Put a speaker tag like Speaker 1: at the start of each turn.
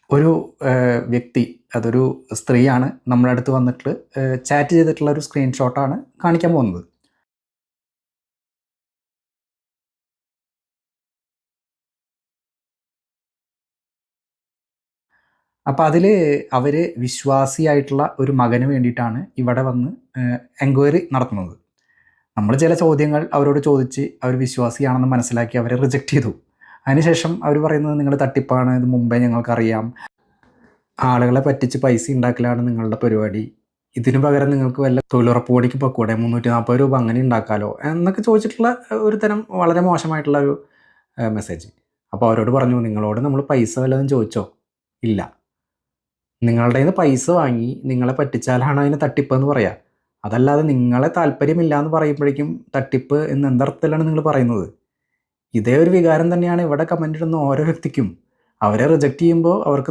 Speaker 1: ഒരു വ്യക്തി, അതൊരു സ്ത്രീയാണ് നമ്മുടെ അടുത്ത് വന്നിട്ട് ചാറ്റ് ചെയ്തിട്ടുള്ള ഒരു സ്ക്രീൻഷോട്ടാണ് കാണിക്കാൻ പോകുന്നത്. അപ്പോൾ അതിൽ അവർ വിശ്വാസിയായിട്ടുള്ള ഒരു മകന് വേണ്ടിയിട്ടാണ് ഇവിടെ വന്ന് എൻക്വയറി നടത്തുന്നത്. നമ്മൾ ചില ചോദ്യങ്ങൾ അവരോട് ചോദിച്ച് അവർ വിശ്വാസിയാണെന്ന് മനസ്സിലാക്കി അവരെ റിജക്റ്റ് ചെയ്തു. അതിനുശേഷം അവർ പറയുന്നത് നിങ്ങൾ തട്ടിപ്പാണ്, ഇത് മുമ്പേ ഞങ്ങൾക്കറിയാം, ആളുകളെ പറ്റിച്ച് പൈസ ഉണ്ടാക്കലാണ് നിങ്ങളുടെ പരിപാടി, ഇതിന് പകരം നിങ്ങൾക്ക് വല്ല തൊഴിലുറപ്പ് പണിക്ക് പൊക്കൂടെ, 340 രൂപ അങ്ങനെ ഉണ്ടാക്കാമല്ലോ എന്നൊക്കെ ചോദിച്ചിട്ടുള്ള ഒരു തരം വളരെ മോശമായിട്ടുള്ള ഒരു മെസ്സേജ്. അപ്പോൾ അവരോട് പറഞ്ഞു, നിങ്ങളോട് നമ്മൾ പൈസ വല്ലതും ചോദിച്ചോ? ഇല്ല. നിങ്ങളുടെ കയ്യിൽ നിന്ന് പൈസ വാങ്ങി നിങ്ങളെ പറ്റിച്ചാലാണ് അതിന് തട്ടിപ്പ് എന്ന് പറയുക. അതല്ലാതെ നിങ്ങളെ താല്പര്യമില്ല എന്ന് പറയുമ്പോഴേക്കും തട്ടിപ്പ് എന്ന് എന്തർത്ഥത്തിലാണ് നിങ്ങൾ പറയുന്നത്? ഇതേ ഒരു വികാരം തന്നെയാണ് ഇവിടെ കമൻ്റ് ഇടുന്ന ഓരോ വ്യക്തിക്കും. അവരെ റിജക്റ്റ് ചെയ്യുമ്പോൾ അവർക്ക്